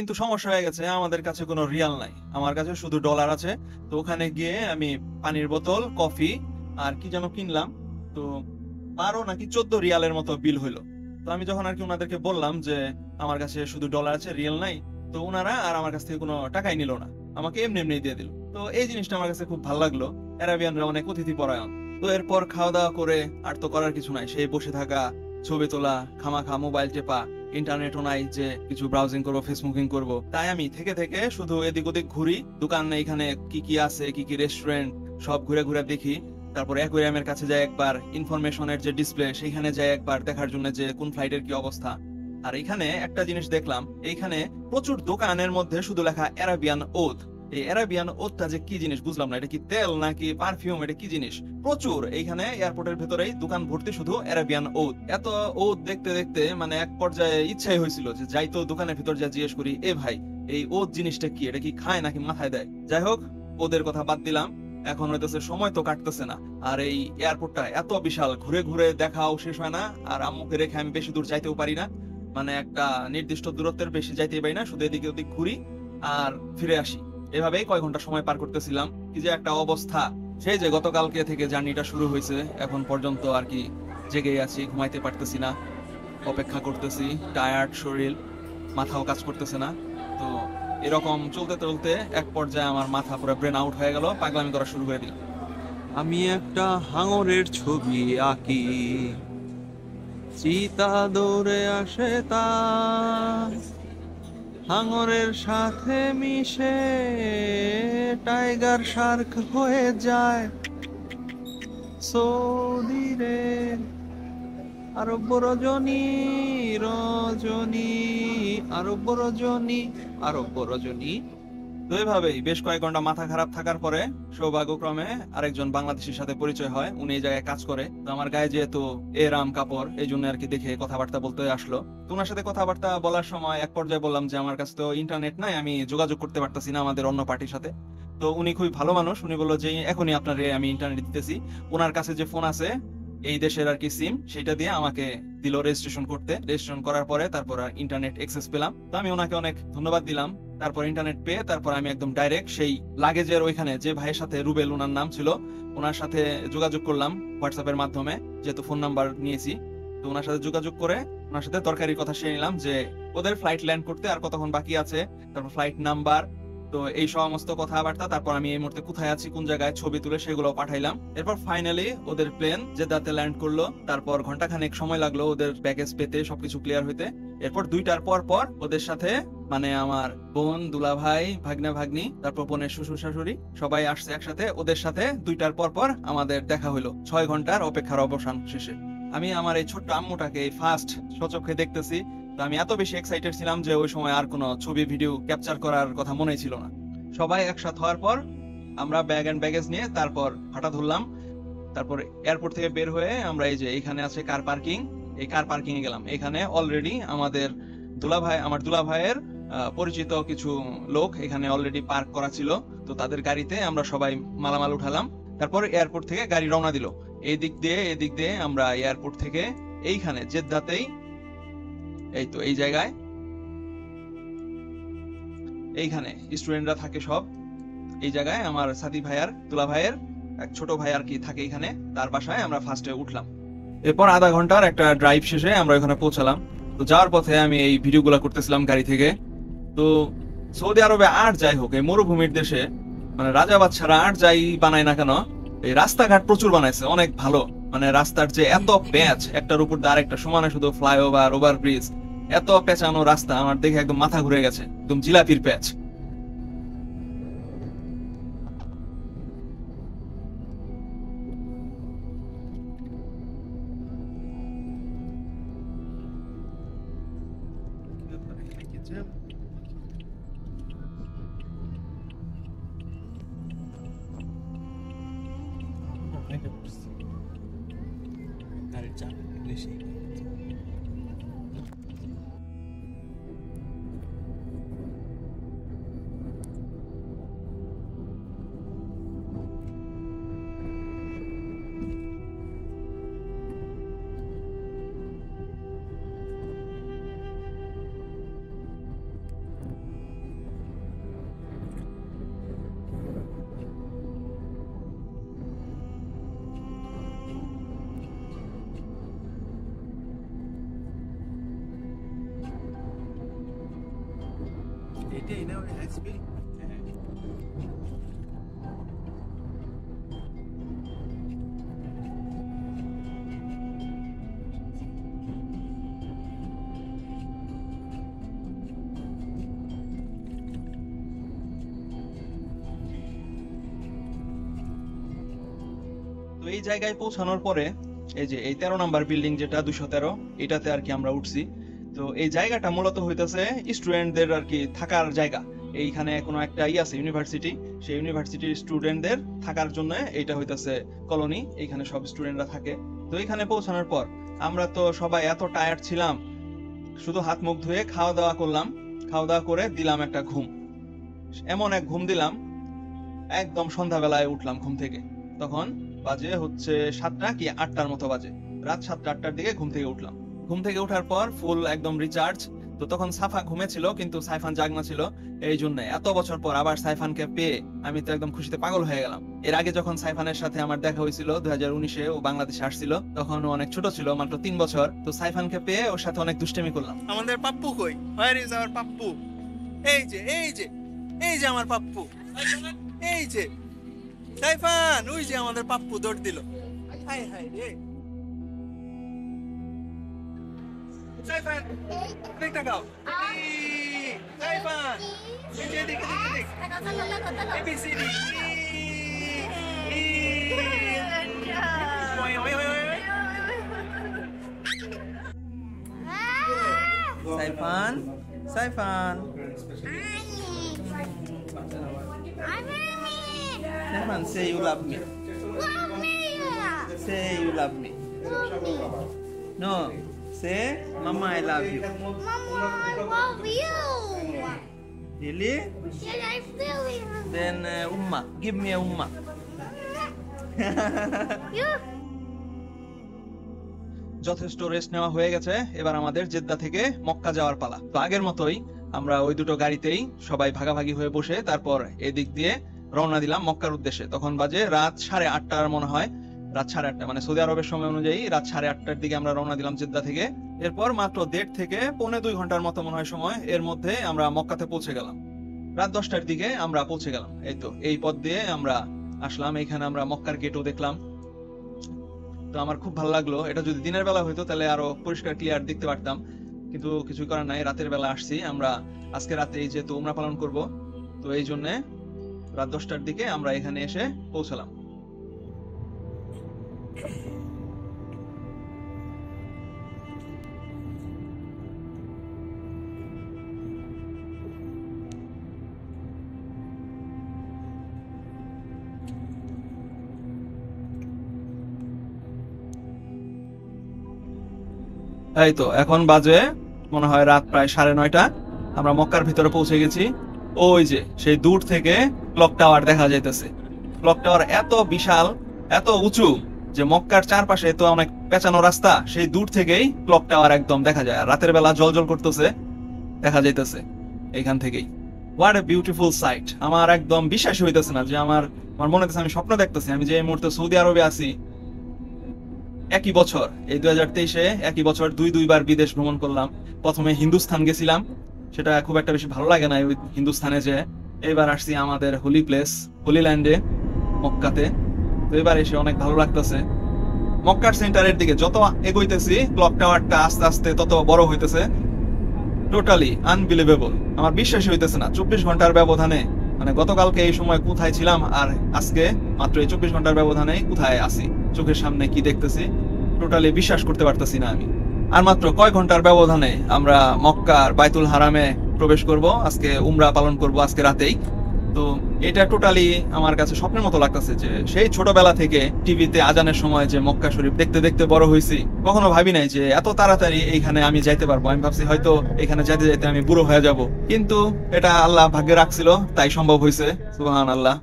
কিন্তু সমস্যা হয়ে গেছে, আমাদের কাছে কোনো রিয়াল নাই, আমার কাছে শুধু ডলার আছে। তো ওখানে গিয়ে আমি পানির বোতল, কফি আর কি যেন কিনলাম। তো 12 নাকি 14 রিয়ালের মতো বিল হইলো। তো আমি যখন আর কি ওনাদেরকে বললাম যে আমার কাছে শুধু ডলার আছে, রিয়েল নাই, তো ওনারা আর আমার কাছ থেকে কোনো টাকাই নিল না, আমাকে এমনি এমনি দিয়ে দিল। তো এই জিনিসটা আমার কাছে খুব ভালো লাগলো। অ্যারাবিয়ানরা অনেক অতিথি পরায়ণ। তো এরপর খাওয়া দাওয়া করে আর তো করার কিছু নাই, সেই বসে থাকা, ছবি তোলা, খামাখা মোবাইল টেপা, ইন্টারনেটও নাই যে কিছু ব্রাউজিং করবো, ফেসবুকিং করব। তাই আমি থেকে থেকে শুধু এদিক ওদিক ঘুরি, দোকান এখানে কি কি আছে, কি কি রেস্টুরেন্ট, সব ঘুরে ঘুরে দেখি। তারপর অ্যাকুয়ারিয়ামের কাছে যাই একবার, ইনফরমেশনের যে ডিসপ্লে সেইখানে যাই একবার দেখার জন্য যে কোন ফ্লাইটের কি অবস্থা। আর এখানে একটা জিনিস দেখলাম, এইখানে প্রচুর দোকানের মধ্যে শুধু লেখা অ্যারাবিয়ান ওদ। এই অ্যারাবিয়ান ওদটা যে কি জিনিস বুঝলাম না, এটা কি তেল নাকি পারফিউম, এটা কি জিনিস? প্রচুর এইখানে এয়ারপোর্টের ভেতরেই দোকান ভর্তি শুধু অ্যারাবিয়ান ওদ। এত ওদ দেখতে দেখতে মানে এক পর্যায়ে ইচ্ছাই হয়েছিল যে যাই তো দোকানের ভিতর যা জিজ্ঞেস করি, এ ভাই এই ওদ জিনিসটা কি, এটা কি খায় নাকি মাথায় দেয়? যাই হোক, ওদের কথা বাদ দিলাম, এখন হইতেছে সময় তো কাটতেছে না। আর এই এয়ারপোর্টটা এত বিশাল, ঘুরে ঘুরে দেখাও শেষ হয় না। আর আম্মুকে রেখে আমি বেশি দূর যাইতেও পারি না, মানে একটা নির্দিষ্ট দূরত্বের বেশি যাইতেই পারি না, শুধু এদিকে ওদিক ঘুরি আর ফিরে আসি। এভাবেই কয় ঘন্টা সময় পার করতেছিলাম, কি যে একটা অবস্থা। সেই যে গতকালকে থেকে জার্নিটা শুরু হয়েছে, এখন পর্যন্ত আর কি জেগেই আছি, ঘুমাইতে পারতেছি না, অপেক্ষা করতেছি, টায়ার্ড শরীর, মাথাও কাজ করতেছে না। তো এরকম চলতে চলতে এক পর্যায়ে আমার মাথা পুরো ব্রেন আউট হয়ে গেল, পাগলামি করা শুরু করে দিলাম। আমি একটা হাঙরের ছবি আঁকি, চিতা দৌড়ে আসে তা হাঙরের সাথে মিশে টাইগার শার্ক হয়ে যায় সৌদি রে। আরব রজনী, রজনী, আরব রজনী, আরব রজনী। তো এভাবেই বেশ কয়েক ঘন্টা মাথা খারাপ থাকার পরে সৌভাগ্যক্রমে আরেকজন বাংলাদেশীর সাথে পরিচয় হয়, উনি এই জায়গায় কাজ করে। তো আমার গায়ে যেহেতু এরাম কাপড়, এই জন্য আর কি দেখে কথাবার্তা বলতে আসলো। তো ওনার সাথে কথাবার্তা বলার সময় এক পর্যায়ে বললাম যে আমার কাছে তো ইন্টারনেট নাই, আমি যোগাযোগ করতে পারতাছি না আমাদের অন্য পার্টির সাথে। তো উনি খুবই ভালো মানুষ, উনি বললো যে এখনই আপনারে আমি ইন্টারনেট দিতেছি। ওনার কাছে যে ফোন আছে এই দেশের আর কি সিম, সেটা দিয়ে আমাকে দিল রেজিস্ট্রেশন করতে। রেজিস্ট্রেশন করার পরে তারপর ইন্টারনেট অ্যাক্সেস পেলাম। তো আমি ওনাকে অনেক ধন্যবাদ দিলাম। তারপর ইন্টারনেট পেয়ে তারপর আমি একদম ডাইরেক্ট সেই লাগেজের ওইখানে যে ভাইয়ের সাথে, রুবেল ওনার নাম ছিল, ওনার সাথে যোগাযোগ করলাম হোয়াটসঅ্যাপের মাধ্যমে, যেহেতু ফোন নাম্বার নিয়েছি। তো ওনার সাথে যোগাযোগ করে ওনার সাথে তরকারির কথা শুনে নিলাম যে ওদের ফ্লাইট ল্যান্ড করতে আর কতক্ষণ বাকি আছে, তারপর ফ্লাইট নাম্বার, তো এই সমস্ত কথাবার্তা। তারপর আমি এই মুহূর্তে কোথায় আছি, কোন জায়গায়, ছবি তুলে সেগুলো পাঠাইলাম। এরপর ফাইনালি ওদের প্লেন জেদ্দাতে ল্যান্ড করলো। তারপর ঘন্টাখানেক সময় লাগলো ওদের প্যাকেজ পেতে, সবকিছু ক্লিয়ার হইতে। এরপর 2টার পর পর ওদের সাথে, মানে আমার বোন, দুলাভাই, ভাগ্না ভাগ্নি, তারপর বোনের শ্বশুর শাশুড়ি সবাই আসছে একসাথে, ওদের সাথে 2টার পর পর আমাদের দেখা হইলো 6 ঘন্টার অপেক্ষার অবসান শেষে। আমি আমার এই ছোট্ট আম্মুটাকে এই ফার্স্ট সচক্ষে দেখতেছি। তো আমি এত বেশি এক্সাইটেড ছিলাম যে ওই সময় আর কোনো ছবি ভিডিও ক্যাপচার করার কথা মনেই ছিল না। সবাই একসাথে হওয়ার পর আমরা ব্যাগ এন্ড ব্যাগেজ নিয়ে তারপর হাঁটা ধরলাম। তারপর এয়ারপোর্ট থেকে বের হয়ে আমরা এই যে এখানে আছে কার পার্কিং, এই কার পার্কিং এ গেলাম। এখানে অলরেডি আমাদের আমার দুলাভাইয়ের পরিচিত কিছু লোক এখানে অলরেডি পার্ক করা ছিল। তো তাদের গাড়িতে আমরা সবাই মালামাল উঠালাম। তারপর এয়ারপোর্ট থেকে গাড়ি রওনা দিল। এই দিক দিয়ে এদিক দিয়ে আমরা এয়ারপোর্ট থেকে এইখানে জেদ্দাতেই, এই তো এই জায়গায়, এইখানে স্টুডেন্টরা থাকে সব। এই জায়গায় আমার সাথী ভাইয়ার, তুলা ভাইয়ের এক ছোট ভাই আর কি থাকে এখানে, তার বাসায় আমরা ফার্স্টে উঠলাম। এরপর আধা ঘন্টার একটা ড্রাইভ শেষে আমরা ওখানে পৌঁছালাম। তো যাওয়ার পথে আমি এই ভিডিওগুলো করতেছিলাম গাড়ি থেকে। তো সৌদি আরবে আর যাই হোক, এই মরুভূমির দেশে মানে রাজা বাদশারা আর যাই বানায় না কেন, এই রাস্তাঘাট প্রচুর বানাইছে, অনেক ভালো। মানে রাস্তার যে এত প্যাচ, একটার উপর দিয়ে আরেকটা সমানে, শুধু ফ্লাইওভার, ওভারব্রিজ, এত পেঁচানো রাস্তা, আমার দেখে একদম মাথা ঘুরে গেছে, একদম জিলাপির প্যাচ। গাড়ির চাপ বেশি। এটাই না ওই হাইস্পিড। তো এই জায়গায় পৌঁছানোর পরে এই যে এই 13 নাম্বার বিল্ডিং যেটা 213, এটাতে আর কি আমরা উঠছি। তো এই জায়গাটা মূলত হইতেছে স্টুডেন্টদের আর কি থাকার জায়গা। এইখানে কোনো একটা আছে ইউনিভার্সিটি, সেই ইউনিভার্সিটির স্টুডেন্টদের থাকার জন্য এইটা হইতেছে কলোনি, এইখানে সব স্টুডেন্টরা থাকে। তো এখানে পৌঁছানোর পর আমরা তো সবাই এত টায়ার্ড ছিলাম, শুধু হাত মুখ ধুয়ে খাওয়া দাওয়া করলাম, খাওয়া দাওয়া করে দিলাম একটা ঘুম। এমন এক ঘুম দিলাম, একদম সন্ধ্যাবেলায় উঠলাম ঘুম থেকে। তখন বাজে হচ্ছে 7টা কি 8টার মতো বাজে, রাত 7টা 8টার দিকে ঘুম থেকে উঠলাম। ঘুম থেকে ওঠার পর ফুল একদম রিচার্জ। তো তখন সাফা ঘুমেছিল কিন্তু সাইফান জাগনা ছিল, এই জন্য এত বছর পর আবার সাইফানকে পেয়ে আমি তো একদম খুশিতে পাগল হয়ে গেলাম। এর আগে যখন সাইফানের সাথে আমার দেখা হয়েছিল 2019-এ, ও বাংলাদেশে আসছিল, তখন ও অনেক ছোট ছিল, মাত্র 3 বছর। তো সাইফানকে পেয়ে ওর সাথে অনেক দুষ্টামি করলাম। আমাদের পাপ্পু কই? Where is our Pappu? এই যে এই যে এই যে আমার পাপ্পু, এই যে সাইফান, ওই যে আমাদের পাপ্পু দৌড় দিল। হাই হাই রে সাইফান, দেখ তাকাও। সাইফান এই যে দেখ দেখ ABCD. Saifan Saifan Stefan, say you love me. Say you love me. No, say Mama, I love you. Mama, I love you. Really? Yes, I really love Then Umma, give me a Umma. you. যথেষ্ট rest নেওয়া হয়ে গেছে, এবার আমাদের Jeddah থেকে মক্কা যাওয়ার পালা। তো আগের মতোই আমরা ওই দুটো গাড়িতেই সবাই ভাগাভাগি হয়ে বসে তারপর এদিক দিয়ে রওনা দিলাম মক্কার উদ্দেশ্যে। তখন বাজে রাত 8:30 মনে হয়, রাত 8:30 মানে সৌদি আরবের সময় অনুযায়ী রাত 8:30টার দিকে আমরা রওনা দিলাম জেদ্দা থেকে। এরপর মাত্র 1.5 থেকে 1.25 ঘন্টার মতো মনে হয় সময়, এর মধ্যে আমরা মক্কাতে পৌঁছে গেলাম। রাত 10টার দিকে আমরা পৌঁছে গেলাম। এই তো এই পথ দিয়ে আমরা আসলাম, এখানে আমরা মক্কার গেটও দেখলাম। তো আমার খুব ভালো লাগলো। এটা যদি দিনের বেলা হইতো তাহলে আরো পরিষ্কার ক্লিয়ার দেখতে পারতাম, কিন্তু কিছু করার নাই, রাতের বেলা আসছি আমরা। আজকে রাতে এই যেহেতু উমরা পালন করব, তো এই জন্য রাত 10টার দিকে আমরা এখানে এসে পৌঁছলাম। এই তো এখন বাজে মনে হয় রাত প্রায় 9:30। আমরা মক্কার ভিতরে পৌঁছে গেছি। ওই যে সেই দূর থেকে ক্লক টাওয়ার দেখা যাইতেছে। ক্লক টাওয়ার এত বিশাল, এত উঁচু যে মক্কার চারপাশে তো অনেক পেঁচানো রাস্তা, সেই দূর থেকেই ক্লক টাওয়ার একদম দেখা যায়। আর রাতের বেলা জলজল করতেছে, দেখা যাইতেছে এইখান থেকেই। What a beautiful sight! আমার একদম বিশ্বাসই হইতেছে না যে আমার মনে হইতেছে আমি স্বপ্ন দেখতেছি। আমি যে এই মুহূর্তে সৌদি আরবে আছি। একই বছর এই 2023-এ একই বছর দুইবার বিদেশ ভ্রমণ করলাম। প্রথমে হিন্দুস্তান গেছিলাম, সেটা খুব একটা বেশি ভালো লাগে না ওই হিন্দুস্তানে যে। এবার আসছি আমাদের হোলি প্লেস, হোলি ল্যান্ডে, মক্কাতে। তো এবার এসে অনেক ভালো লাগতেছে। মক্কার সেন্টারের দিকে যত এগোইতেছি ক্লক টাওয়ারটা আস্তে আস্তে তত বড় হইতেছে। টোটালি আনবিলিভেবল, আমার বিশ্বাসই হইতেছে না। 24 ঘন্টার ব্যবধানে, মানে গতকালকে এই সময় কোথায় ছিলাম আর আজকে মাত্র এই 24 ঘন্টার ব্যবধানে কোথায় আছি, চোখের সামনে কি দেখতেছি, টোটালি বিশ্বাস করতে পারতেছি না আমি। আর মাত্র কয় ঘন্টার ব্যবধানে আমরা মক্কার বাইতুল হারামে প্রবেশ করব, আজকে উমরা পালন করব আজকে রাতেই। তো এটা টোটালি আমার কাছে স্বপ্নের মতো লাগতেছে যে সেই ছোটবেলা থেকে টিভিতে আজানের সময় যে মক্কা শরীফ দেখতে দেখতে বড় হয়েছি, কখনো ভাবি নাই যে এত তাড়াতাড়ি এইখানে আমি যাইতে পারবো। আমি ভাবছি হয়তো এখানে যাইতে যাইতে আমি বুড়ো হয়ে যাব, কিন্তু এটা আল্লাহ ভাগ্যে রাখছিল, তাই সম্ভব হয়েছে। সুবহানাল্লাহ।